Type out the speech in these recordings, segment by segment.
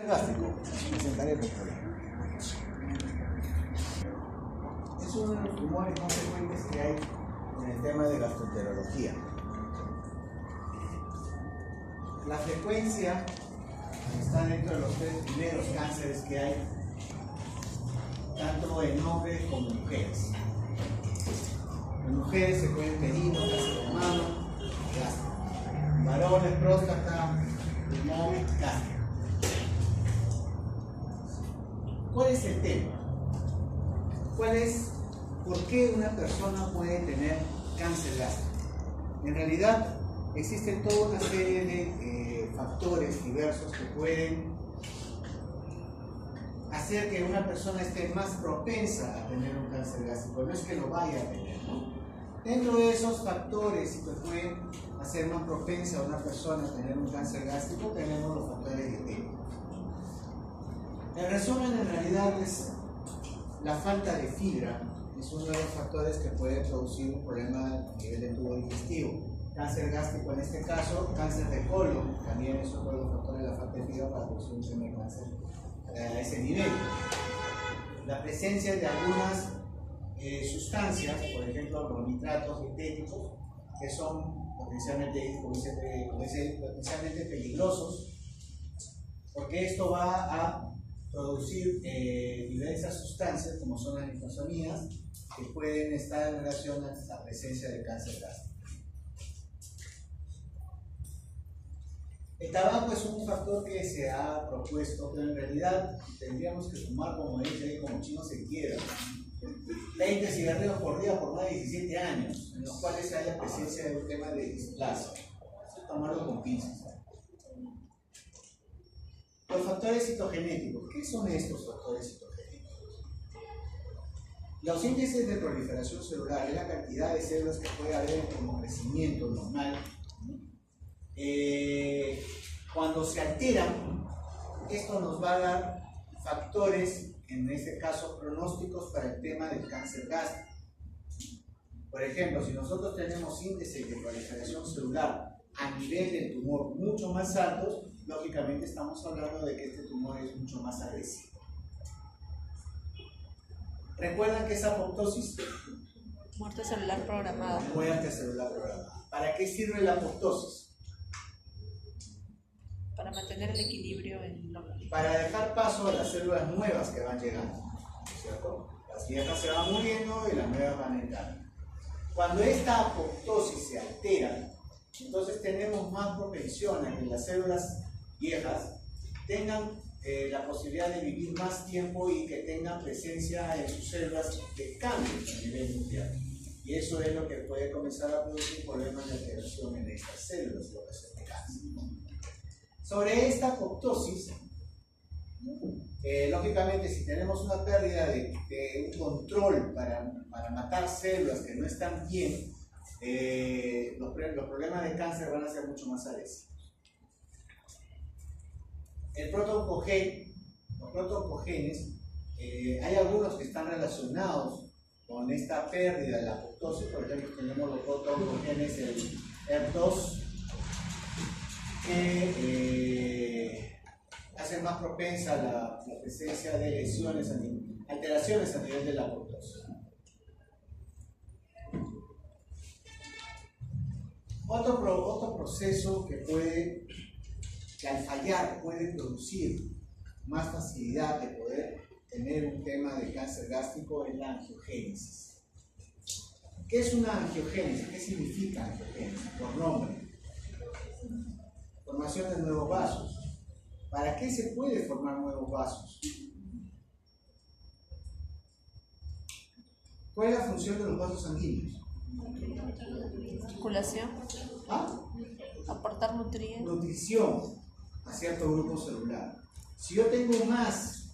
Gástrico, presentaré el problema. Es uno de los tumores más frecuentes que hay en el tema de gastroenterología. La frecuencia está dentro de los tres primeros cánceres que hay, tanto en hombres como en mujeres. En mujeres se pueden pedir cáncer de mama, gástrico. En varones, próstata, pulmón, gástrico. ¿Cuál es el tema? ¿Por qué una persona puede tener cáncer gástrico? En realidad existen toda una serie de factores diversos que pueden hacer que una persona esté más propensa a tener un cáncer gástrico. No es que lo vaya a tener, ¿no? Dentro de esos factores que pueden hacer más propensa a una persona a tener un cáncer gástrico, tenemos los factores dietéticos. En resumen, en realidad es la falta de fibra, es uno de los factores que puede producir un problema a nivel del tubo digestivo. Cáncer gástrico en este caso, cáncer de colon, también es otro de los factores de la falta de fibra para producir un tema de cáncer a ese nivel. La presencia de algunas sustancias, por ejemplo los nitratos dietéticos, que son potencialmente peligrosos, porque esto va a producir diversas sustancias como son las nitrosaminas que pueden estar en relación a la presencia de cáncer gástrico. El tabaco es un factor que se ha propuesto, pero en realidad tendríamos que fumar, como dice, como chino se quiera, 20 cigarrillos por día por más de 17 años, en los cuales hay la presencia de un tema de displasia. Eso tomarlo con pinzas. Los factores citogenéticos. ¿Qué son estos factores citogenéticos? Los índices de proliferación celular es la cantidad de células que puede haber como crecimiento normal. Cuando se alteran, esto nos va a dar factores, en este caso pronósticos para el tema del cáncer gástrico. Por ejemplo, si nosotros tenemos índices de proliferación celular a nivel del tumor mucho más altos, lógicamente estamos hablando de que este tumor es mucho más agresivo. ¿Recuerdan qué es apoptosis? Muerte celular programada. Muerte celular programada. ¿Para qué sirve la apoptosis? Para mantener el equilibrio en lo... Para dejar paso a las células nuevas que van llegando, ¿cierto? Las viejas se van muriendo y las nuevas van entrando. Cuando esta apoptosis se altera, entonces tenemos más propensión a que las células viejas tengan la posibilidad de vivir más tiempo y que tengan presencia en sus células de cambio a nivel mundial. Y eso es lo que puede comenzar a producir problemas de alteración en estas células, lo que se cáncer. Sobre esta apoptosis, lógicamente si tenemos una pérdida de un control para matar células que no están bien, los problemas de cáncer van a ser mucho más agresivos. Los protooncogenes, hay algunos que están relacionados con esta pérdida de la apoptosis. Por ejemplo, tenemos los protooncogenes, el ERF2, que hacen más propensa la presencia de lesiones, alteraciones a nivel de la apoptosis. Otro proceso que al fallar puede producir más facilidad de poder tener un tema de cáncer gástrico es la angiogénesis. ¿Qué es una angiogénesis? ¿Qué significa angiogénesis? Por nombre. Formación de nuevos vasos. ¿Para qué se puede formar nuevos vasos? ¿Cuál es la función de los vasos sanguíneos? Circulación. ¿Ah? Aportar nutrientes. Nutrición a cierto grupo celular. Si yo tengo más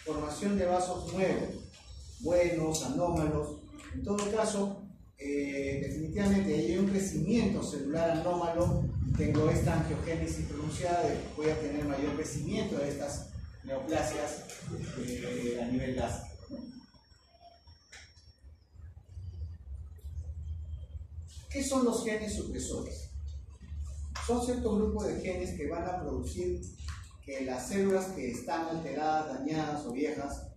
formación de vasos nuevos, buenos, anómalos, en todo caso, definitivamente hay un crecimiento celular anómalo, tengo esta angiogénesis pronunciada, voy a tener mayor crecimiento de estas neoplasias a nivel gástrico. ¿Qué son los genes supresores? Son ciertos grupos de genes que van a producir que las células que están alteradas, dañadas o viejas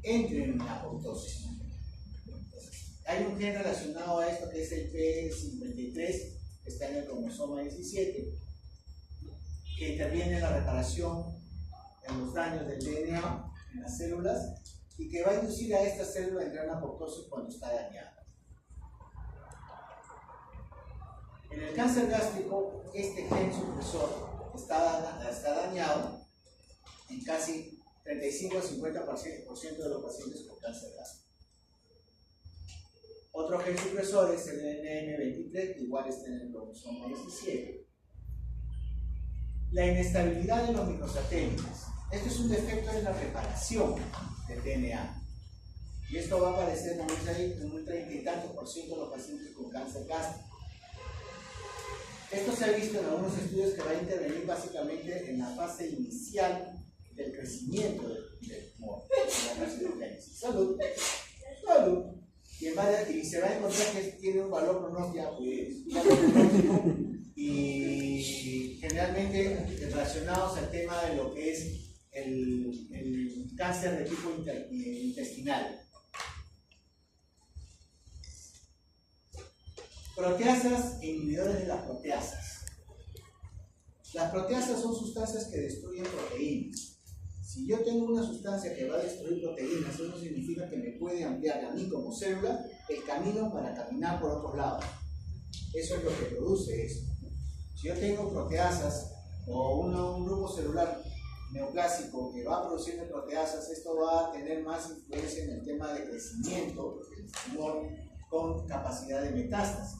entren en la apoptosis. Hay un gen relacionado a esto que es el P53, que está en el cromosoma 17, que interviene en la reparación, en los daños del DNA en las células y que va a inducir a esta célula a entrar en apoptosis cuando está dañada. En el cáncer gástrico, este gen supresor está dañado en casi 35 al 50% de los pacientes con cáncer gástrico. Otro gen supresor es el NM23, que igual está en el cromosoma 17. La inestabilidad de los microsatélites. Esto es un defecto en la reparación del DNA. Y esto va a aparecer en un 30 y tantos por ciento de los pacientes con cáncer gástrico. Esto se ha visto en algunos estudios que va a intervenir básicamente en la fase inicial del crecimiento del tumor, en la carcinogénesis. Salud. Salud. Y se va a encontrar que tiene un valor pronóstico y generalmente relacionados al tema de lo que es el cáncer de tipo intestinal. Proteasas e inhibidores de las proteasas. Las proteasas son sustancias que destruyen proteínas. Si yo tengo una sustancia que va a destruir proteínas, eso significa que me puede ampliar a mí como célula el camino para caminar por otros lados. Eso es lo que produce esto. Si yo tengo proteasas o un grupo celular neoplásico que va produciendo proteasas, esto va a tener más influencia en el tema de crecimiento del tumor con capacidad de metástasis.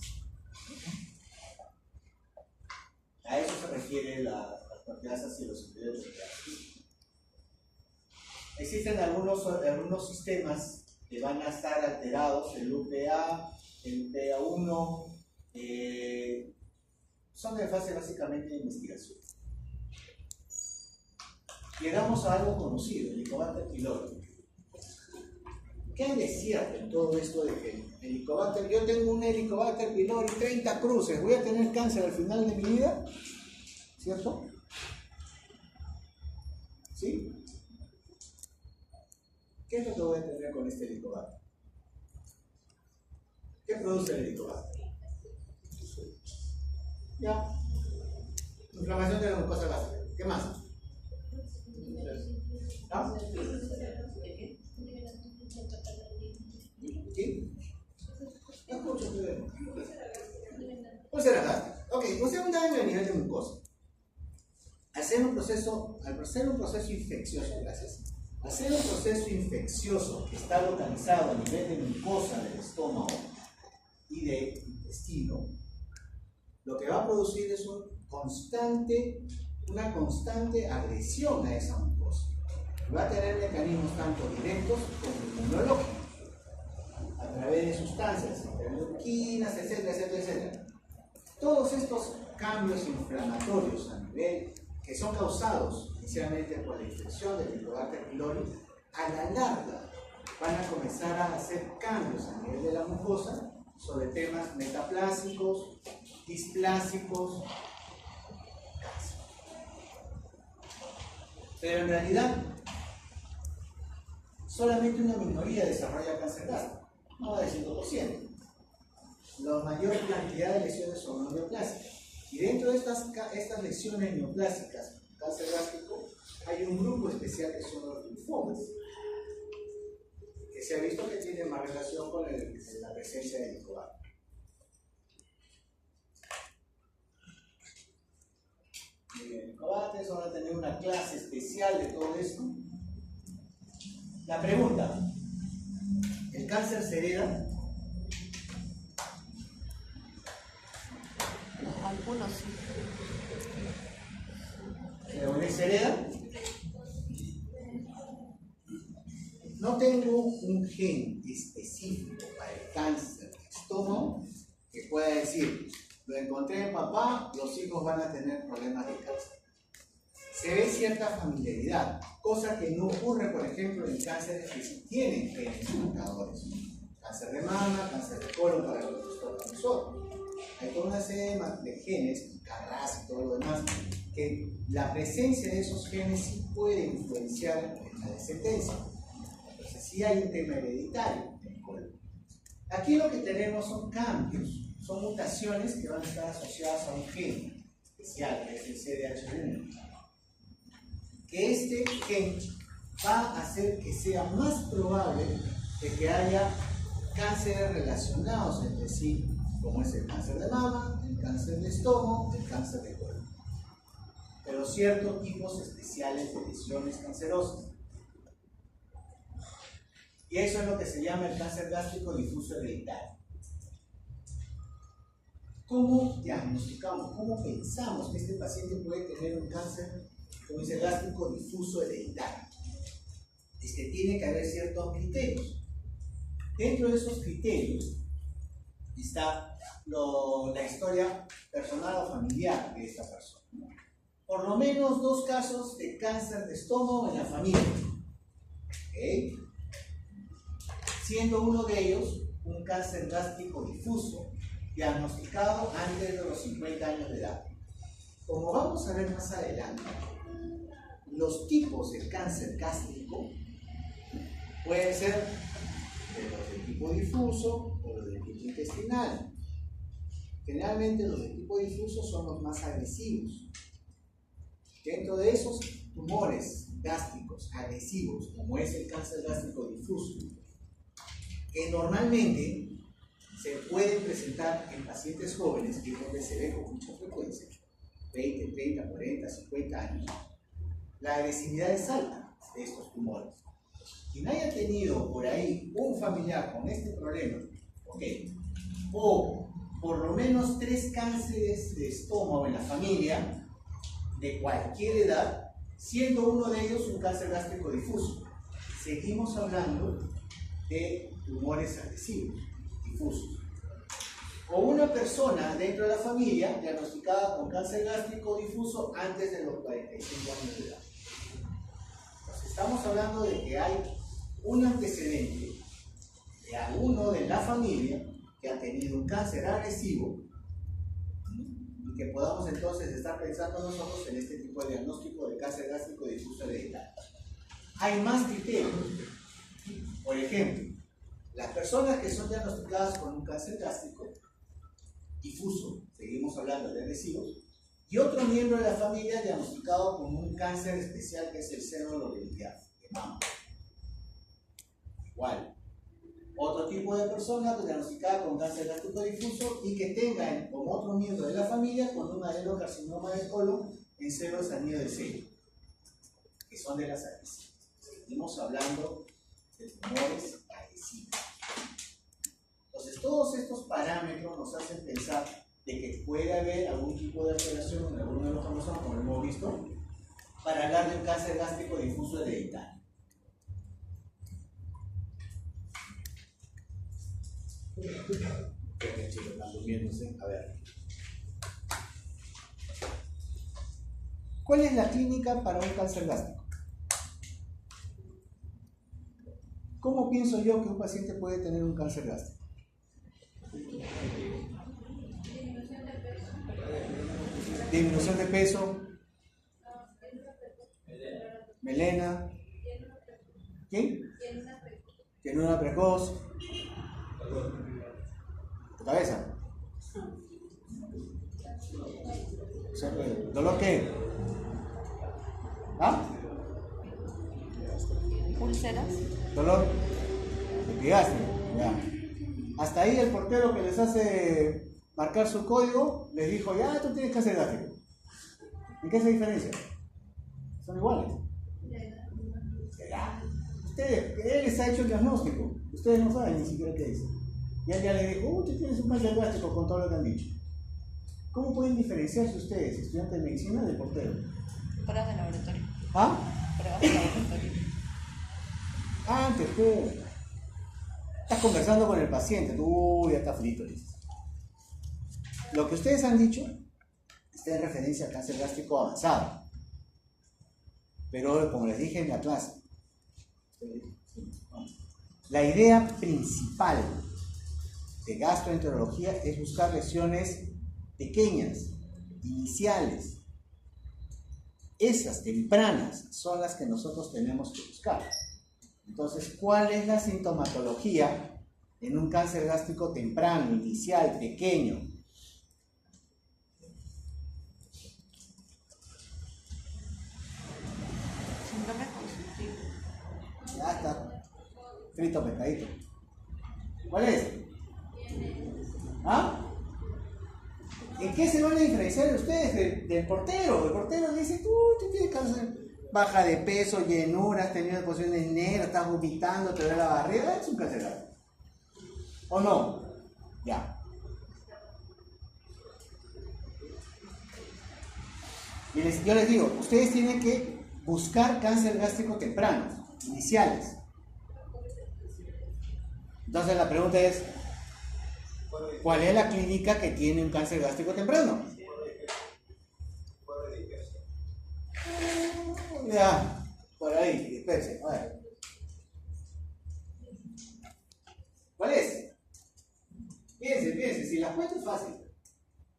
A eso se refiere las proteasas y los inhibidores de proteasas. Existen algunos sistemas que van a estar alterados, el UPA, el PA1, son de fase básicamente de investigación. Llegamos a algo conocido, el Helicobacter pylori. ¿Qué hay de cierto en todo esto de que el Helicobacter, yo tengo un Helicobacter pylori, 30 cruces, voy a tener cáncer al final de mi vida? ¿Cierto? ¿Sí? ¿Qué es lo que voy a tener con este Helicobacter? ¿Qué produce el Helicobacter? Ya. Inflamación de la mucosa gástrica. ¿Qué más? ¿Ah? ¿Sí? No escucho, pero... Úlcera gástrica. Ok, usted un daño a nivel de mucosa. Al ser un proceso infeccioso, gracias. Al ser un proceso infeccioso que está localizado a nivel de mucosa del estómago y del intestino, lo que va a producir es una constante agresión a esa mucosa. Va a tener mecanismos tanto directos como inmunológicos, a través de sustancias, interleuquinas, etcétera, etcétera, etcétera. Todos estos cambios inflamatorios a nivel que son causados inicialmente por la infección del Helicobacter pylori, a la larga van a comenzar a hacer cambios a nivel de la mucosa sobre temas metaplásicos, displásicos, pero en realidad solamente una minoría desarrolla cáncer gástrico, no del 100%. La mayor cantidad de lesiones son neoplásicas. Y dentro de estas lesiones neoplásicas, cáncer gástrico, hay un grupo especial que son los linfomas, que se ha visto que tiene más relación con la presencia de Helicobacter. Helicobacter, van a tener una clase especial de todo esto. La pregunta, ¿el cáncer se hereda? Algunos sí. ¿Se hereda? No tengo un gen específico para el cáncer de estómago que pueda decir, lo encontré en papá, los hijos van a tener problemas de cáncer. Se ve cierta familiaridad, cosa que no ocurre, por ejemplo, en cánceres que sí tienen genes marcadores. Cáncer de mama, cáncer de colon, para los que nosotros. Hay toda una serie de genes, Carras y todo lo demás, que la presencia de esos genes sí puede influenciar en la descendencia. Entonces sí hay un tema hereditario en el colon. Aquí lo que tenemos son cambios, son mutaciones que van a estar asociadas a un gen especial, que es el CDH1. Que este gen va a hacer que sea más probable de que haya cánceres relacionados entre sí, como es el cáncer de mama, el cáncer de estómago, el cáncer de colon. Pero ciertos tipos especiales de lesiones cancerosas. Y eso es lo que se llama el cáncer gástrico difuso hereditario. ¿Cómo diagnosticamos, cómo pensamos que este paciente puede tener un cáncer gástrico difuso hereditario? Es que tiene que haber ciertos criterios. Dentro de esos criterios está la historia personal o familiar de esta persona. Por lo menos 2 casos de cáncer de estómago en la familia. ¿Okay? Siendo uno de ellos un cáncer gástrico difuso, diagnosticado antes de los 50 años de edad. Como vamos a ver más adelante, los tipos de cáncer gástrico pueden ser de los de tipo difuso o los de tipo intestinal. Generalmente los de tipo difuso son los más agresivos. Dentro de esos tumores gástricos agresivos, como es el cáncer gástrico difuso, que normalmente se pueden presentar en pacientes jóvenes, que es donde se ve con mucha frecuencia, 20, 30, 40, 50 años, la agresividad es alta de estos tumores. Quien haya tenido por ahí un familiar con este problema, ¿okay? O por lo menos 3 cánceres de estómago en la familia, de cualquier edad, siendo uno de ellos un cáncer gástrico difuso. Seguimos hablando de tumores agresivos, difusos. O una persona dentro de la familia diagnosticada con cáncer gástrico difuso antes de los 45 años de edad. Entonces, estamos hablando de que hay un antecedente de alguno de la familia que ha tenido un cáncer agresivo y que podamos entonces estar pensando nosotros en este tipo de diagnóstico de cáncer gástrico difuso hereditario. Hay más criterios. Por ejemplo, las personas que son diagnosticadas con un cáncer gástrico difuso, seguimos hablando de agresivos, y otro miembro de la familia diagnosticado con un cáncer especial que es el seno lobelia de mama. Igual. Otro tipo de persona diagnosticada con cáncer gástrico difuso y que tenga como otro miembro de la familia con un adenocarcinoma de colon en seno de anillo de sello, que son de las agresivas. Seguimos hablando de tumores agresivos. Entonces, todos estos parámetros nos hacen pensar de que puede haber algún tipo de alteración en alguno de los cromosomas, como hemos visto, para hablar de un cáncer gástrico difuso hereditario. Chicos, están durmiéndose. A ver. ¿Cuál es la clínica para un cáncer gástrico? ¿Cómo pienso yo que un paciente puede tener un cáncer gástrico? Disminución de peso, melena, ¿quién? Llenura precoz, tu cabeza, ¿dolor qué? ¿Ah? ¿Úlceras? ¿Dolor? Epigástrico, ya. Hasta ahí el portero que les hace marcar su código les dijo, ya tú tienes cáncer gástrico. ¿En qué se diferencia? Son iguales. Ustedes, él les ha hecho el diagnóstico. Ustedes no saben ni siquiera qué es. Y él ya le dijo, tú tienes un cáncer gástrico con todo lo que han dicho. ¿Cómo pueden diferenciarse ustedes, estudiantes de medicina, del portero? Pruebas de laboratorio. ¿Ah? Pruebas de laboratorio. Antes, tú. Estás conversando con el paciente, tú ya estás frito, dices. Lo que ustedes han dicho está en referencia al cáncer gástrico avanzado. Pero, como les dije en la clase, la idea principal de gastroenterología es buscar lesiones pequeñas, iniciales, Esas tempranas son las que nosotros tenemos que buscar. Entonces, ¿cuál es la sintomatología en un cáncer gástrico temprano, inicial, pequeño? Síndrome consultivo. Ya está. Frito pescadito. ¿Cuál es? ¿Ah? ¿En qué se van a diferenciar ustedes del portero? El portero dice, tú tienes cáncer, baja de peso, llenura, has tenido posiciones negras, estás vomitando, te duele la barriga, es un cáncer gástrico. ¿O no? Ya. Y yo les digo, ustedes tienen que buscar cáncer gástrico temprano, iniciales. Entonces la pregunta es, ¿cuál es la clínica que tiene un cáncer gástrico temprano? Ya, por ahí, disperse. A ver. ¿Cuál es? Piense, si la cuento es fácil.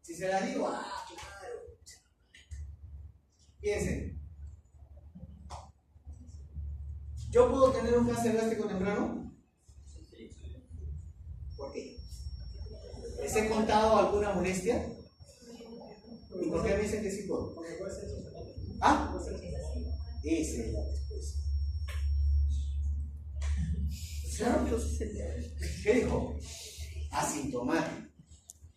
Si se la digo, claro. Piensen. ¿Yo puedo tener un cáncer gástrico temprano? ¿Por qué? ¿Les he contado alguna molestia? ¿Y por qué me dicen que sí puedo? ¿Ah? Esa es la respuesta. ¿Qué dijo? Asintomático.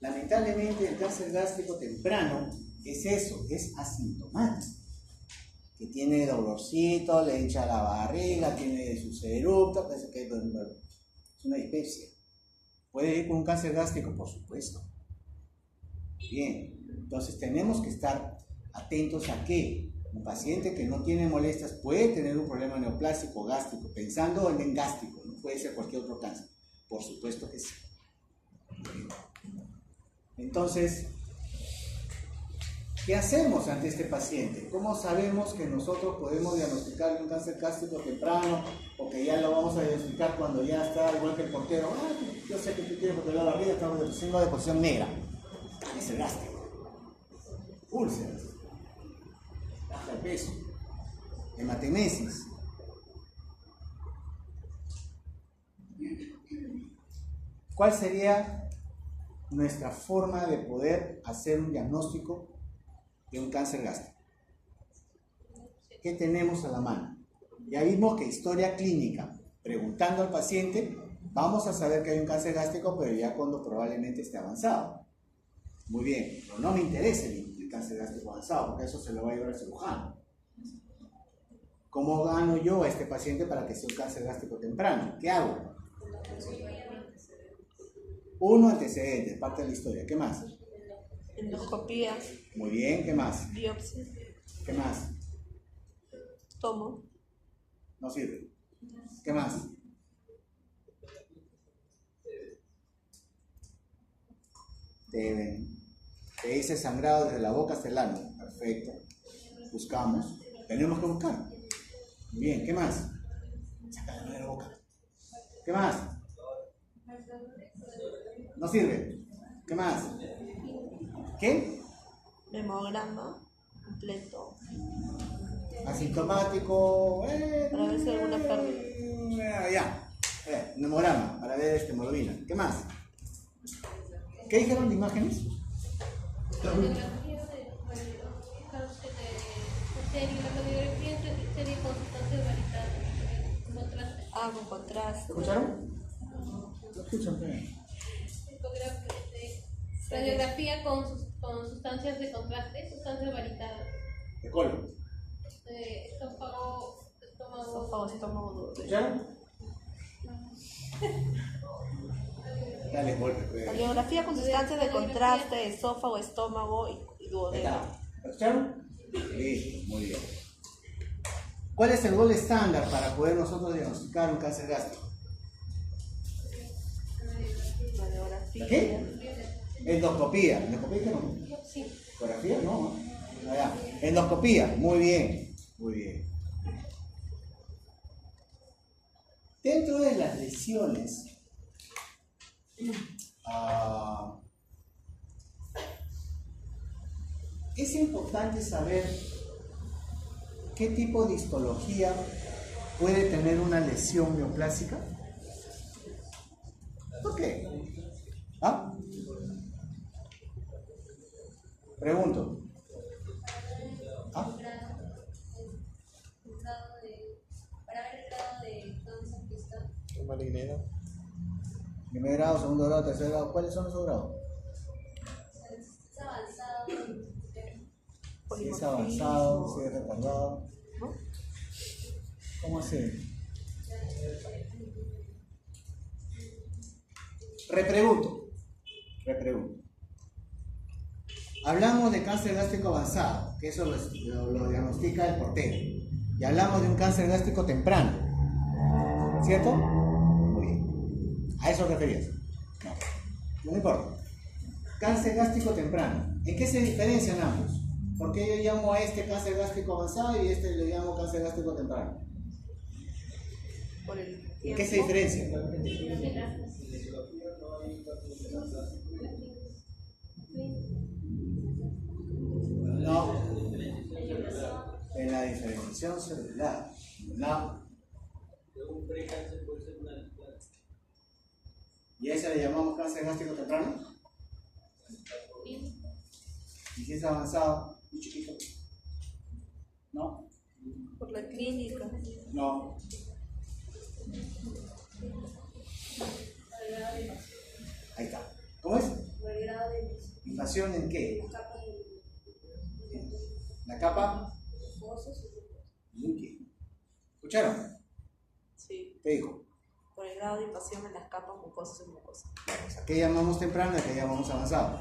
Lamentablemente el cáncer gástrico temprano es eso, es asintomático. Que tiene dolorcito, le hincha la barriga, tiene sus eructos, es una dispepsia. ¿Puede ir con un cáncer gástrico? Por supuesto. Bien, entonces tenemos que estar atentos a que un paciente que no tiene molestias puede tener un problema neoplásico gástrico, pensando en el gástrico, no puede ser cualquier otro cáncer. Por supuesto que sí. Entonces, ¿qué hacemos ante este paciente? ¿Cómo sabemos que nosotros podemos diagnosticar un cáncer gástrico temprano o que ya lo vamos a diagnosticar cuando ya está igual que el portero? Yo sé que tú tienes porque la barriga está haciendo de porción negra. Cáncer gástrico. Úlceras. Baja de peso. Hematemesis. ¿Cuál sería nuestra forma de poder hacer un diagnóstico de un cáncer gástrico? ¿Qué tenemos a la mano? Ya vimos que historia clínica, preguntando al paciente, vamos a saber que hay un cáncer gástrico, pero ya cuando probablemente esté avanzado. Muy bien, pero no me interesa el cáncer gástrico avanzado, porque eso se lo va a llevar el cirujano. ¿Cómo gano yo a este paciente para que sea un cáncer gástrico temprano? ¿Qué hago? Uno, antecedentes, parte de la historia. ¿Qué más? Endoscopía. Muy bien, ¿qué más? Biopsia. ¿Qué más? Tomo. No sirve. ¿Qué más? Te dice sangrado desde la boca hasta el ano. Perfecto. Buscamos. Tenemos que buscar. Bien, ¿qué más? Sácalo de la boca. ¿Qué más? No sirve. ¿Qué más? ¿Qué? Hemograma completo. Asintomático. Para ver si hay alguna pérdida. Ya. Hemograma para ver hemoglobina. ¿Qué más? ¿Qué dijeron de imágenes? Con contraste. ¿Escucharon? Lo escuchan, radiografía con sustancias de contraste, sustancias varitadas. ¿De colon? Estómago duro. ¿Escucharon? Dale, golpe. Radiografía con sustancias de contraste, esófago, estómago y duodeno. ¿Escucharon? Listo, muy bien. ¿Cuál es el gold estándar para poder nosotros diagnosticar un cáncer gástrico? Radiografía. ¿Qué? Endoscopía. ¿Endoscopía qué no? Sí. ¿Ecografía? No. Allá. Endoscopía. Muy bien. Muy bien. Dentro de las lesiones, es importante saber ¿Qué tipo de histología puede tener una lesión neoplástica? ¿Por qué? ¿Ah? Pregunto. ¿Ah? Para ver el grado de cáncer que está. Malignidad. Primer grado, segundo grado, tercer grado. ¿Cuáles son esos grados? Es avanzado. Si es avanzado, si es retardado. ¿No? ¿Cómo así? Repregunto. Hablamos de cáncer gástrico avanzado, que eso lo diagnostica el portero. Y hablamos de un cáncer gástrico temprano. ¿Cierto? Muy bien. ¿A eso referías? No importa. Cáncer gástrico temprano. ¿En qué se diferencian ambos? ¿Por qué yo llamo a este cáncer gástrico avanzado y este lo llamo cáncer gástrico temprano? Por el ¿En qué se tiempo. diferencian? No. En la diferenciación celular. No. ¿Y a ese le llamamos cáncer gástrico temprano? ¿Y si es avanzado? Muy chiquito. ¿No? Por la clínica. No. Ahí está. ¿Cómo es? ¿Invasión en qué? La capa. Muy bien. ¿Escucharon? Sí. ¿Qué dijo? Por el grado de invasión en las capas mucosas y mucosas. ¿A qué llamamos temprano y a qué llamamos avanzado?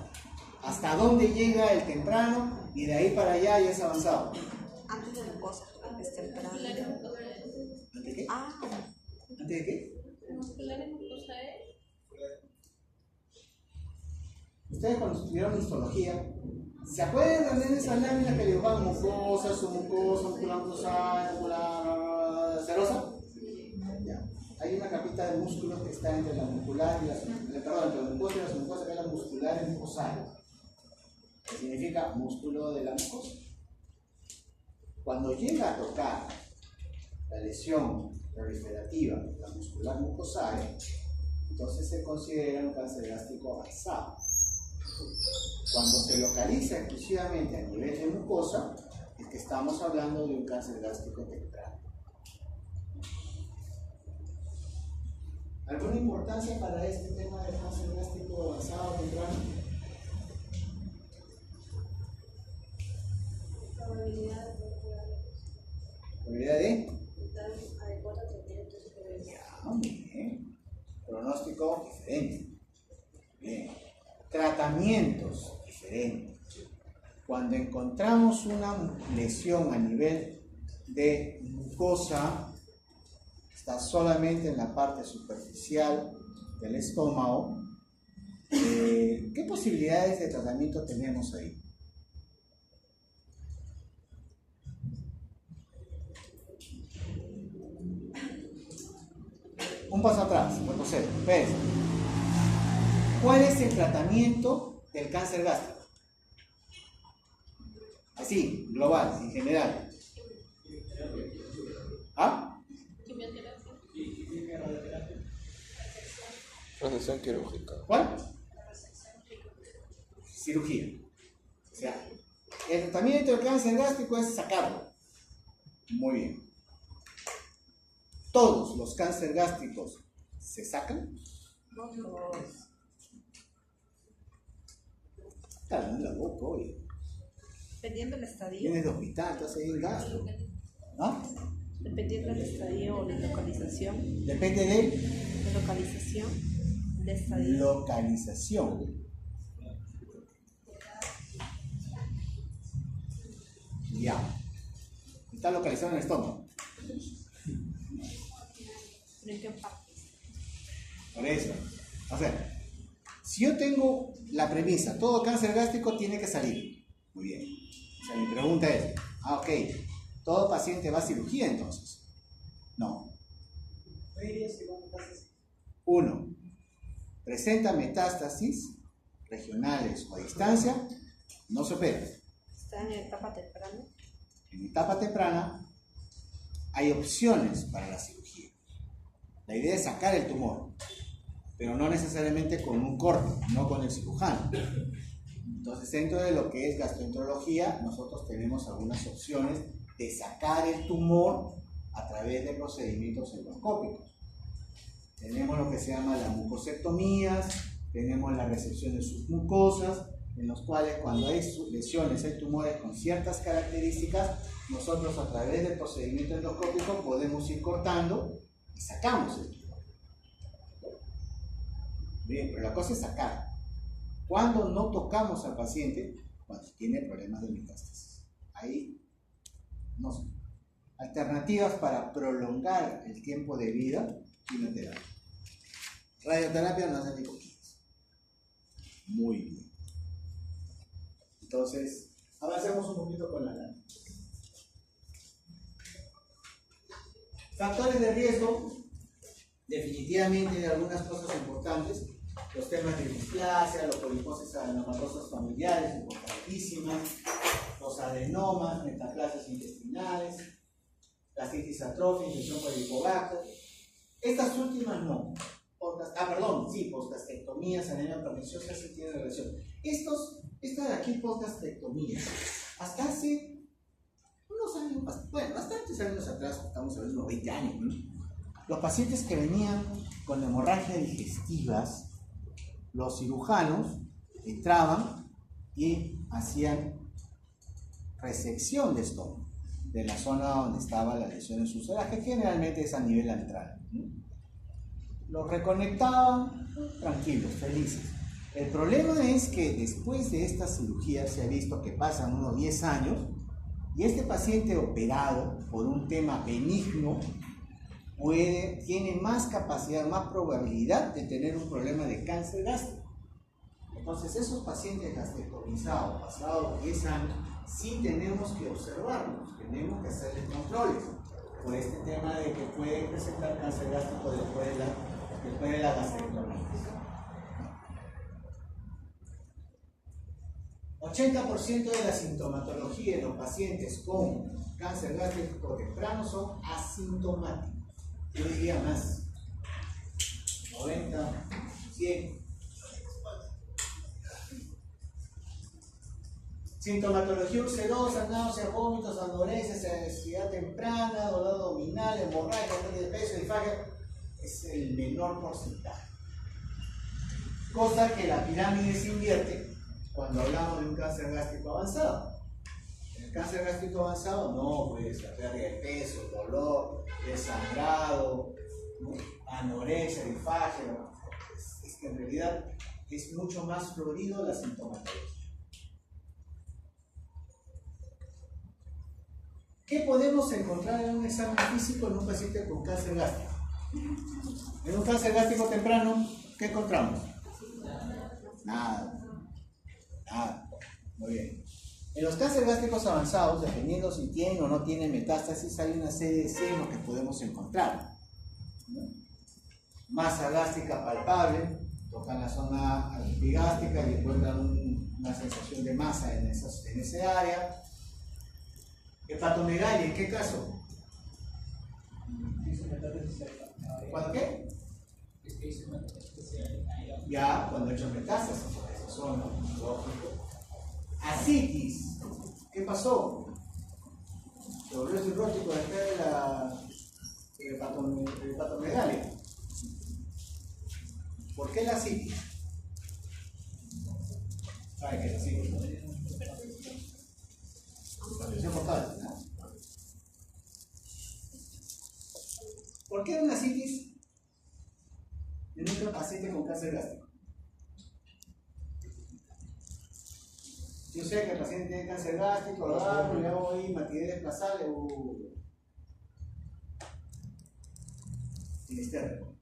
¿Hasta dónde llega el temprano y de ahí para allá ya es avanzado? Antes de mucosas, es temprano. ¿Antes de qué? Ah, ¿Antes de qué? Musculares mucosa, Ustedes cuando estudiaron histología, ¿se acuerdan de esas láminas que dibujaban mucosa, submucosa, muscular mucosal, muscular serosa? Ya. Hay una capita de músculos que está entre la muscular y entre la mucosa y la submucosa, que es la muscular y mucosal, que significa músculo de la mucosa. Cuando llega a tocar la lesión proliferativa de la muscular mucosal, entonces se considera un cáncer gástrico avanzado. Cuando se localiza exclusivamente a nivel de mucosa, es que estamos hablando de un cáncer gástrico temprano. ¿Alguna importancia para este tema del cáncer gástrico avanzado temprano? probabilidad ¿Probabilidad de? total adecuada a tratamiento de supervivencia. Ya, muy bien. Pronóstico diferente. Bien. Tratamientos diferentes. Cuando encontramos una lesión a nivel de mucosa, está solamente en la parte superficial del estómago, ¿qué posibilidades de tratamiento tenemos ahí? Un paso atrás, retroceder. Espérense. ¿Cuál es el tratamiento del cáncer gástrico? Así, global, en general. ¿Ah? Quimioterapia. Resección quirúrgica. ¿Cuál? Cirugía. O sea, el tratamiento del cáncer gástrico es sacarlo. Muy bien. ¿Todos los cánceres gástricos se sacan? no todos. Está en la boca, oye. Dependiendo del estadio. Vienes de hospital, estás ahí en gastro. ¿Ah? Dependiendo del estadio o de localización. Depende de De localización. De estadio. localización. Ya. Está localizado en el estómago. ¿En qué parte? Por eso. O sea, si yo tengo la premisa, todo cáncer gástrico tiene que salir. Muy bien. O sea, mi pregunta es, ok, ¿todo paciente va a cirugía entonces? No. 1. Presenta metástasis regionales o a distancia, no se opera. Está en etapa temprana. En etapa temprana hay opciones para la cirugía. La idea es sacar el tumor, pero no necesariamente con un corte, no con el cirujano. Entonces, dentro de lo que es gastroenterología, nosotros tenemos algunas opciones de sacar el tumor a través de procedimientos endoscópicos. Tenemos lo que se llama las mucosectomías, tenemos la resección de submucosas, en los cuales cuando hay lesiones, hay tumores con ciertas características, nosotros a través del procedimiento endoscópico podemos ir cortando y sacamos el tumor. Bien, pero la cosa es sacar. Cuando no tocamos al paciente, cuando tiene problemas de metástasis. Ahí no sé. Alternativas para prolongar el tiempo de vida, quimioterapia. Radioterapia no hace ni poquitas. Muy bien. Entonces, avancemos un poquito con la análisis. Factores de riesgo, definitivamente hay algunas cosas importantes. Los temas de displasia, los poliposis adenomatosas familiares, importantísimas. Los adenomas, metaplasias intestinales, gastritis atrófica, infección por Helicobacter. Estas últimas no. Postgastectomías, anemia perniciosa, sí tienen relación. Esta de aquí, postgastectomías, hasta hace unos años, bastantes años atrás, estamos hablando de unos 20 años, ¿no? Los pacientes que venían con hemorragias digestivas, los cirujanos entraban y hacían resección de estómago, de la zona donde estaba la lesión en su que generalmente es a nivel antral. Los reconectaban tranquilos, felices. El problema es que después de esta cirugía se ha visto que pasan unos 10 años y este paciente operado por un tema benigno tiene más capacidad, más probabilidad de tener un problema de cáncer gástrico. Entonces esos pacientes gastrectomizados pasados 10 años sí tenemos que observarlos, tenemos que hacerles controles por este tema de que pueden presentar cáncer gástrico después de la gastrectomía. 80% de la sintomatología en los pacientes con cáncer gástrico temprano son asintomáticos. Yo diría más. 90, 100. Sintomatología ulcerosa, náuseas, vómitos, anorexia, sensibilidad temprana, dolor abdominal, hemorragia, pérdida de peso, disfagia, es el menor porcentaje. Cosa que la pirámide se invierte cuando hablamos de un cáncer gástrico avanzado. En el cáncer gástrico avanzado no, pues la pérdida de peso, dolor, desangrado, ¿no? Anorexia, disfagia, es que en realidad es mucho más florido la sintomatología. ¿Qué podemos encontrar en un examen físico en un paciente con cáncer gástrico? En un cáncer gástrico temprano, ¿qué encontramos? Nada. Muy bien. En los cánceres gástricos avanzados, dependiendo si tienen o no tienen metástasis, hay una serie de signos que podemos encontrar, ¿no? Masa gástrica palpable, tocan la zona epigástrica y encuentran una sensación de masa en ese área. Hepatomegalia, ¿en qué caso? ¿Cuándo qué? Ya, cuando he hecho metástasis, esa zona, lógico. Ascitis, ¿qué pasó? Se volvió cirrótico después de la hepatomegalia. ¿Por qué la ascitis? ¿Sabe qué es la ascitis? Hipertensión portal, ¿no? ¿Por qué una ascitis en un paciente con cáncer gástrico? Yo sé que el paciente tiene cáncer gástrico, lo agarro, le hago ahí matidez basal, sinestérrico,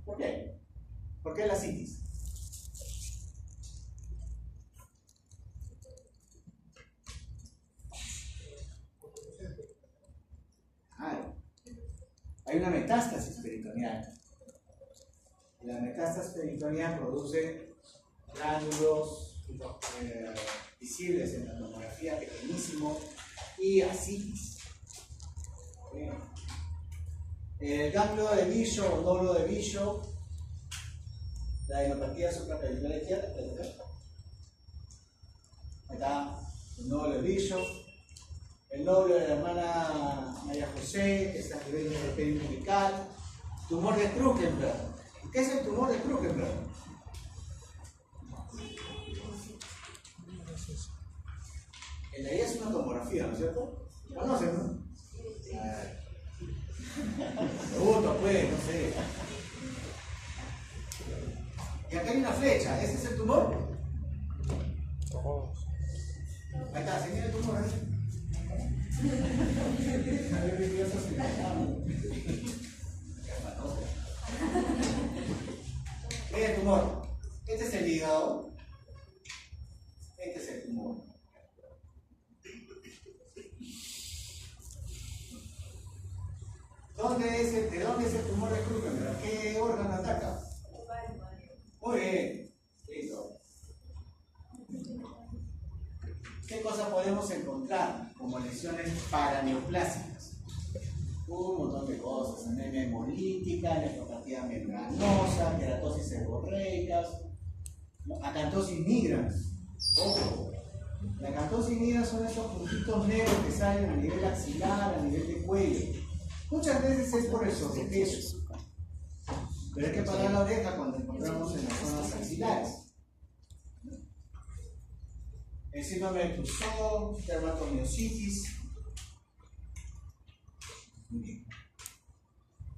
¿por qué? ¿Por qué la ascitis? Hay una metástasis peritoneal. La metástasis peritoneal produce gránulos visibles en la tomografía, pequeñísimo, y ascitis. El ganglio de Bishop o nódulo de Bishop, la adenopatía supraclavicular izquierda, ahí está, el nódulo de Bishop, el nódulo de la hermana María José, que está a nivel del periumbilical, tumor de Krukenberg. ¿Qué es el tumor de Krukenberg? En la idea es una tomografía, ¿no es cierto? ¿Conocen, no? Pregunto, pues, no sé. Y acá hay una flecha, ¿ese es el tumor? Ahí está, señala el tumor, ¿eh? Mira el tumor. Este es el hígado. Este es el tumor. ¿De dónde es el tumor de Krukenberg? ¿Qué órgano ataca? Muy bien. Listo. ¿Qué cosas podemos encontrar como lesiones paraneoplásicas? Un montón de cosas, anemia hemolítica, nefropatía membranosa, queratosis seborreicas, acantosis nigrans. Ojo, la acantosis nigrans son esos puntitos negros que salen a nivel axilar, a nivel de cuello. Muchas veces es por el sobrepeso, pero hay que parar la oreja cuando encontramos en las zonas axilares. El síndrome de Tourette, dermatomiositis. Muy bien.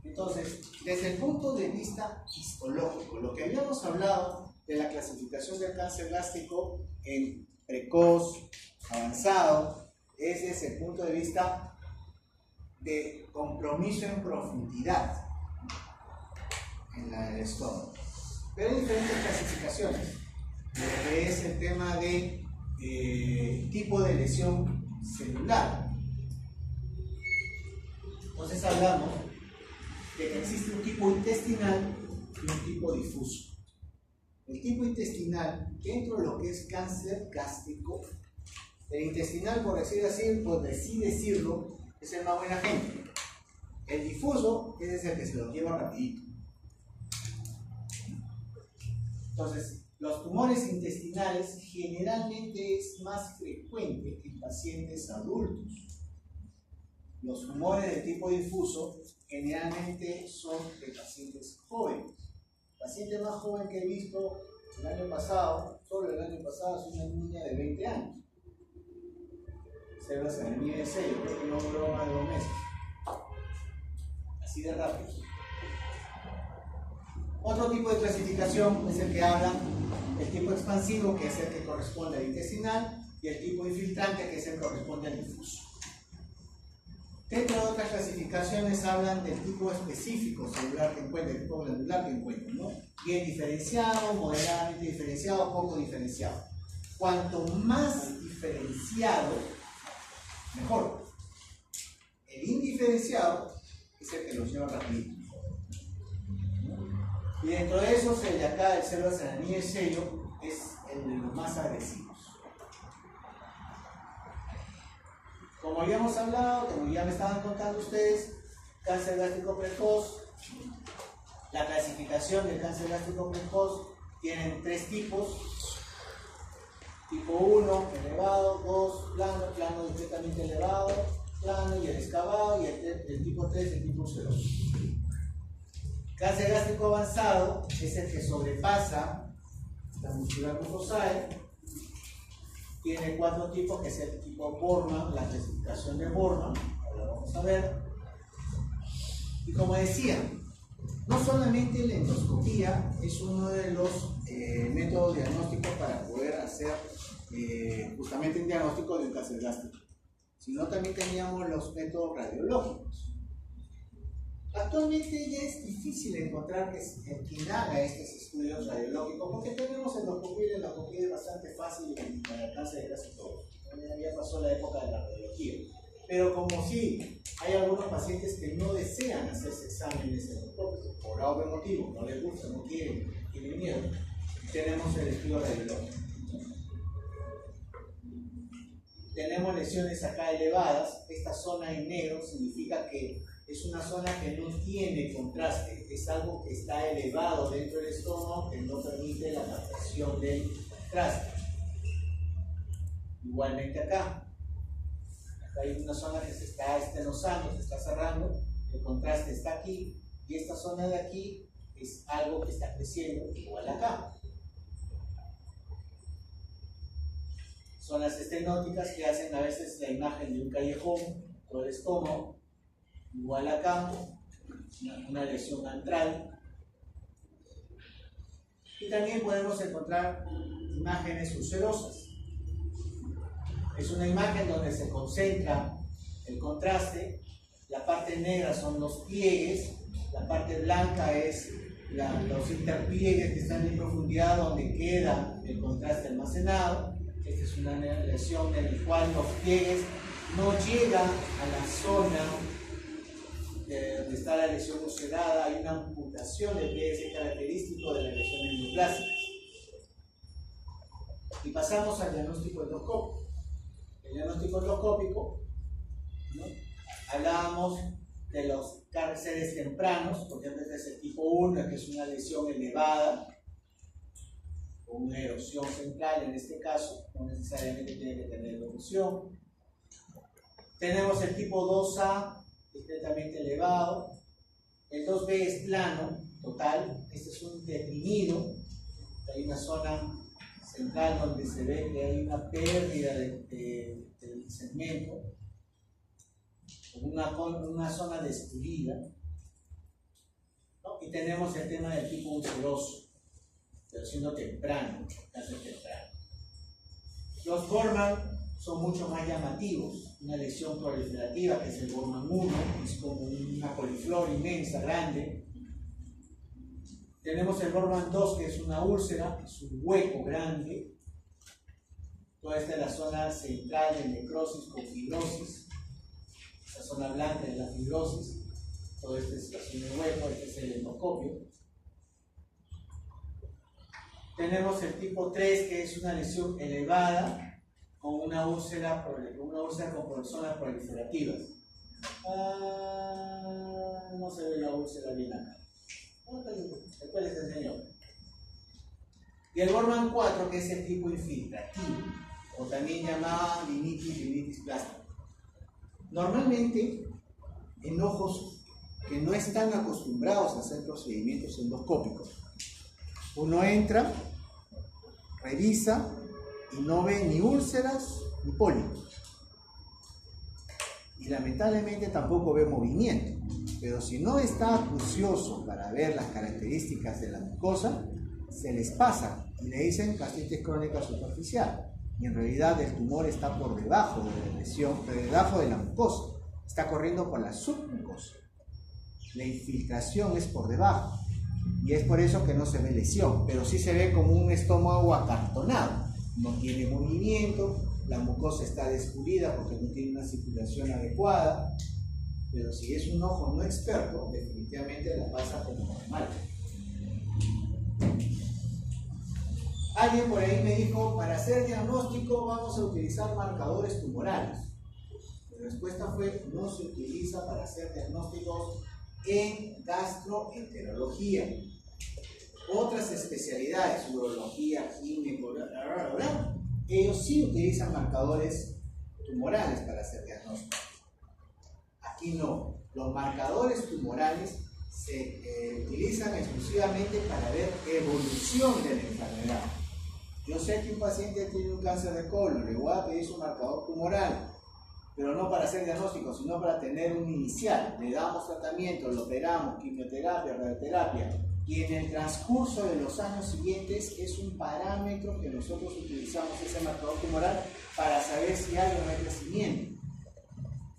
Entonces, desde el punto de vista histológico, lo que habíamos hablado de la clasificación del cáncer gástrico en precoz, avanzado, es desde el punto de vista de compromiso en profundidad en el estómago. Pero hay diferentes clasificaciones. Lo que es el tema de tipo de lesión celular. Entonces hablamos de que existe un tipo intestinal y un tipo difuso. El tipo intestinal, dentro de lo que es cáncer gástrico, el intestinal, por decir así, por así decirlo, es el más buena gente. El difuso es el que se lo lleva rapidito. Entonces, los tumores intestinales generalmente es más frecuente en pacientes adultos. Los tumores de tipo difuso generalmente son de pacientes jóvenes. El paciente más joven que he visto el año pasado, solo el año pasado, es una niña de 20 años. Células en anemia de sello, creo que no duró más de 2 meses. Así de rápido. Otro tipo de clasificación es el que habla del tipo expansivo, que es el que corresponde al intestinal, y el tipo infiltrante, que es el que corresponde al difuso. Dentro de otras clasificaciones hablan del tipo específico celular que encuentra, el tipo glandular que encuentra, ¿no? Bien diferenciado, moderadamente diferenciado, poco diferenciado. Cuanto más diferenciado, mejor. El indiferenciado es el que los lleva rapidito. Y dentro de esos, el de acá, el células en anillo de sello, es el de los más agresivos. Como habíamos hablado, como ya me estaban contando ustedes, cáncer gástrico precoz, la clasificación del cáncer gástrico precoz tienen 3 tipos. Tipo 1, elevado, 2, plano, plano discretamente elevado, plano y el excavado, y el tipo 3, el tipo 0. Cáncer gástrico avanzado es el que sobrepasa la muscular mucosae. Tiene 4 tipos, que es el tipo Borman, la clasificación de Borman, ahora vamos a ver. Y como decía, no solamente la endoscopía es uno de los métodos diagnósticos para poder hacer justamente un diagnóstico de un cáncer gástrico, sino también teníamos los métodos radiológicos. Actualmente ya es difícil encontrar quien haga estos estudios radiológicos, porque tenemos endoscopía, y la endoscopía es bastante fácil para el cáncer de casi todos. Ya pasó la época de la radiología. Pero como sí, hay algunos pacientes que no desean hacerse exámenes endoscópicos por algún motivo, no les gusta, no quieren, tienen miedo, tenemos el estudio radiológico. tenemos lesiones acá elevadas. Esta zona en negro significa que es una zona que no tiene contraste, es algo que está elevado dentro del estómago que no permite la captación del contraste. Igualmente acá hay una zona que se está estenosando, se está cerrando, el contraste está aquí, y esta zona de aquí es algo que está creciendo igual acá. Zonas estenóticas que hacen a veces la imagen de un callejón, todo el estómago, igual acá, una lesión antral. Y también podemos encontrar imágenes ulcerosas. Es una imagen donde se concentra el contraste, la parte negra son los pliegues, la parte blanca es los interpliegues que están en profundidad donde queda el contraste almacenado. Esta es una lesión en la cual los pliegues no llegan a la zona donde está la lesión ulcerada, hay una amputación de pliegues, es característico de las lesiones neoplásicas. Y pasamos al diagnóstico endoscópico. El diagnóstico endoscópico, ¿no? Hablábamos de los cánceres tempranos, por ejemplo, este es el tipo 1, que es una lesión elevada, o una erosión central en este caso, no necesariamente tiene que tener erosión. Tenemos el tipo 2A, completamente elevado. El 2B es plano, total. Este es un deprimido. Hay una zona central donde se ve que hay una pérdida del segmento, una zona destruida, ¿no? Y tenemos el tema del tipo ulceroso, pero siendo temprano, cáncer temprano. Los Bormann son mucho más llamativos. Una lesión proliferativa, que es el Bormann 1, es como una coliflor inmensa, grande. Tenemos el Bormann 2, que es una úlcera, es un hueco grande. Toda esta es la zona central de necrosis con fibrosis. La zona blanca es la fibrosis. Todo este es la zona de hueco, este es el endoscopio. Tenemos el tipo 3, que es una lesión elevada con una úlcera con zonas proliferativas. No se ve la úlcera bien acá. Después les enseño. Y el Bormann 4, que es el tipo infiltrativo, o también llamada rinitis plástica. Normalmente, en ojos que no están acostumbrados a hacer procedimientos endoscópicos, uno entra, revisa y no ve ni úlceras ni pólipos. Y lamentablemente tampoco ve movimiento. Pero si no está acucioso para ver las características de la mucosa, se les pasa y le dicen gastritis crónica superficial. Y en realidad el tumor está por debajo de la lesión, por debajo de la mucosa. Está corriendo por la submucosa. La infiltración es por debajo. Y es por eso que no se ve lesión, pero sí se ve como un estómago acartonado. No tiene movimiento, la mucosa está descubrida porque no tiene una circulación adecuada, pero si es un ojo no experto, definitivamente la pasa como normal. Alguien por ahí me dijo, para hacer diagnóstico vamos a utilizar marcadores tumorales. La respuesta fue, no se utiliza para hacer diagnósticos en gastroenterología. Otras especialidades, urología, ginecología, ellos sí utilizan marcadores tumorales para hacer diagnósticos. Aquí no. Los marcadores tumorales se utilizan exclusivamente para ver evolución de la enfermedad. Yo sé que un paciente tiene un cáncer de colon, le voy a pedir su marcador tumoral, pero no para hacer diagnóstico, sino para tener un inicial. Le damos tratamiento, lo operamos, quimioterapia, radioterapia, y en el transcurso de los años siguientes es un parámetro que nosotros utilizamos, ese marcador tumoral, para saber si hay o no hay crecimiento.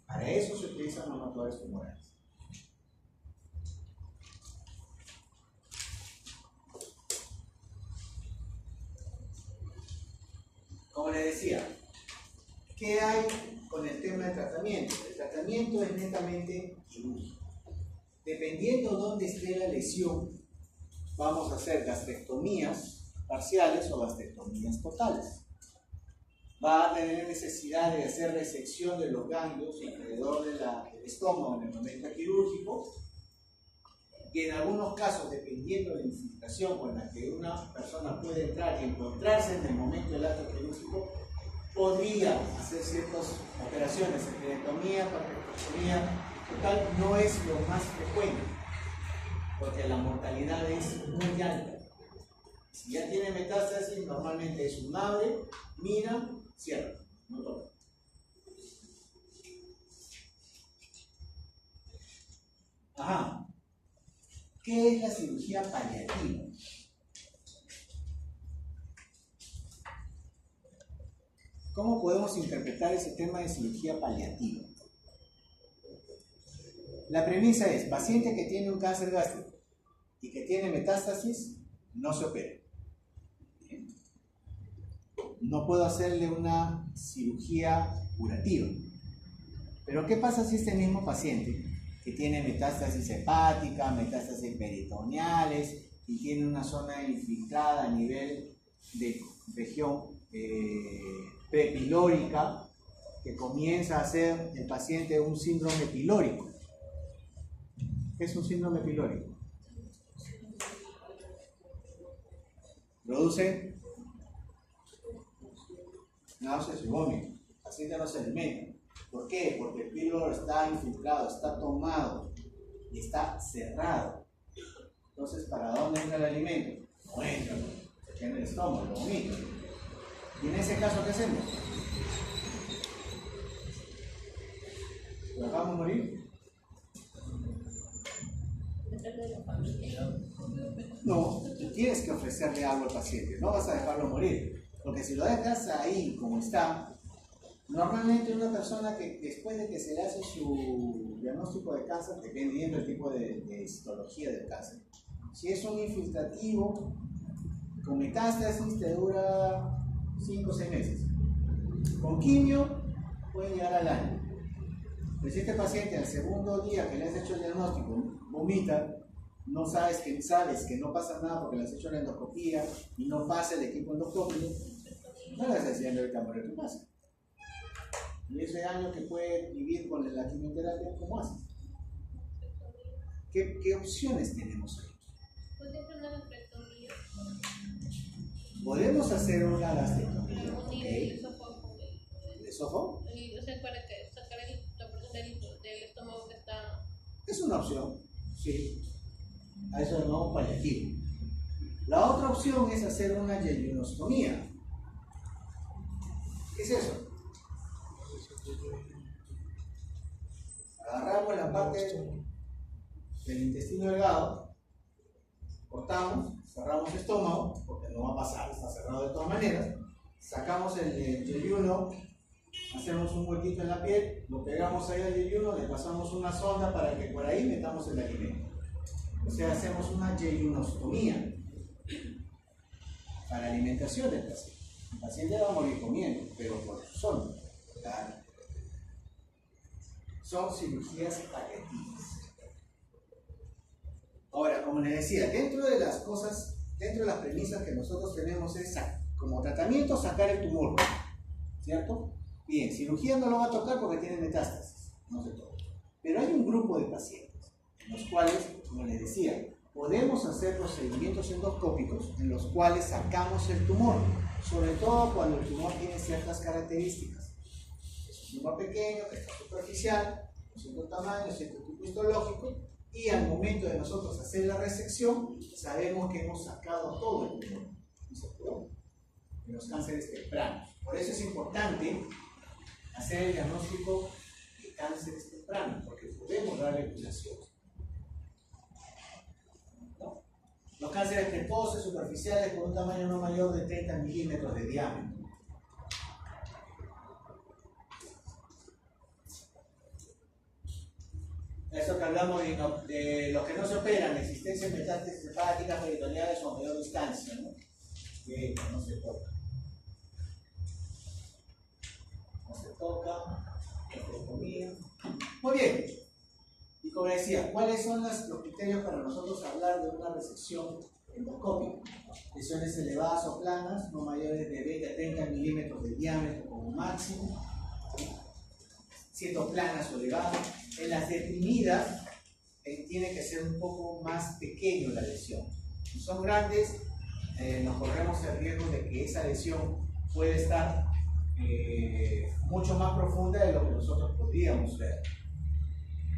Para eso se utilizan los marcadores tumorales. Como les decía, ¿qué hay con el tema del tratamiento? El tratamiento es netamente quirúrgico. Dependiendo de dónde esté la lesión, vamos a hacer gastrectomías parciales o gastrectomías totales. va a tener necesidad de hacer resección de los ganglios alrededor del estómago en el momento quirúrgico. Y en algunos casos, dependiendo de la infiltración con la que una persona puede entrar y encontrarse en el momento del acto quirúrgico, podría hacer ciertas operaciones, esterectomía, pancreatectomía. Total, no es lo más frecuente, porque la mortalidad es muy alta. Si ya tiene metástasis, normalmente es un abre, mira, cierra, no toca. Ajá. ¿Qué es la cirugía paliativa? ¿Cómo podemos interpretar ese tema de cirugía paliativa? La premisa es, paciente que tiene un cáncer gástrico y que tiene metástasis, no se opera. No puedo hacerle una cirugía curativa. Pero ¿qué pasa si este mismo paciente que tiene metástasis hepática, metástasis peritoneales y tiene una zona infiltrada a nivel de región prepilórica, que comienza a hacer el paciente un síndrome pilórico? ¿Qué es un síndrome pilórico? Produce náuseas y vómitos. El paciente no se alimenta. ¿Por qué? Porque el píloro está infiltrado, está tomado y está cerrado. Entonces, ¿para dónde entra el alimento? No entra, se queda en el estómago, lo vomita. ¿Y en ese caso qué hacemos? ¿Lo dejamos morir? No, tú tienes que ofrecerle algo al paciente, no vas a dejarlo morir. Porque si lo dejas ahí como está, normalmente una persona que después de que se le hace su diagnóstico de cáncer, dependiendo del tipo de histología del cáncer, si es un infiltrativo con metástasis, te dura 5 o 6 meses. Con quimio puede llegar al año. Pero si este paciente al segundo día que le has hecho el diagnóstico vomita, no sabes que no pasa nada porque le has hecho la endoscopía y no pasa el equipo endoscópico, no le vas a decir ahorita a morir en tu casa. Y ese año que puede vivir con la quimioterapia, ¿cómo hace? ¿Qué opciones tenemos ahí? Podemos hacer una gastrectomía. ¿Okay? ¿El esófago? Sacar la porción del estómago que está... Es una opción, sí. A eso lo llamamos paliativo. La otra opción es hacer una yeyunostomía. ¿Qué es eso? Agarramos la parte del intestino delgado, cortamos, cerramos el estómago, porque no va a pasar, está cerrado de todas maneras, sacamos el yeyuno, hacemos un huequito en la piel, lo pegamos ahí al yeyuno, le pasamos una sonda para que por ahí metamos el alimento. O sea, hacemos una yeyunostomía para alimentación del paciente. El paciente va a morir comiendo, pero por su sonda. Claro. Son cirugías paliativas. Ahora, como les decía, dentro de las cosas, dentro de las premisas que nosotros tenemos es como tratamiento sacar el tumor, ¿cierto? Bien, cirugía no lo va a tocar porque tiene metástasis, no se toca. Pero hay un grupo de pacientes en los cuales, como les decía, podemos hacer procedimientos endoscópicos en los cuales sacamos el tumor, sobre todo cuando el tumor tiene ciertas características. Es un tumor pequeño, que está superficial, con cierto tamaño, cierto tipo histológico, y al momento de nosotros hacer la resección, sabemos que hemos sacado todo el tumor. En los cánceres tempranos. Por eso es importante hacer el diagnóstico de cánceres tempranos, porque podemos darle curación. ¿No? Los cánceres precoces, superficiales, con un tamaño no mayor de 30 milímetros de diámetro. Eso que hablamos de los que no se operan, existencia de metástasis hepáticas, peritoneales o a mayor distancia, ¿no? Que no se toca. No se toca, esterectomía. Muy bien. Y como decía, ¿cuáles son los criterios para nosotros hablar de una resección endoscópica. Lesiones elevadas o planas, no mayores de 20 a 30 milímetros de diámetro como máximo, siendo planas o elevadas. En las deprimidas, tiene que ser un poco más pequeño la lesión. Si son grandes, nos corremos el riesgo de que esa lesión puede estar mucho más profunda de lo que nosotros podríamos ver.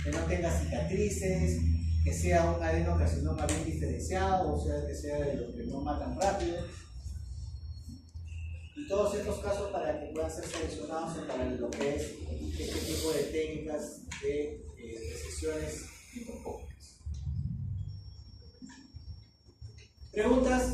Que no tenga cicatrices, que sea un adenocarcinoma bien diferenciado, o sea, que sea de los que no matan rápido. Y todos estos casos para que puedan ser seleccionados para lo que es este tipo de técnicas de sesiones endoscópicas. Preguntas.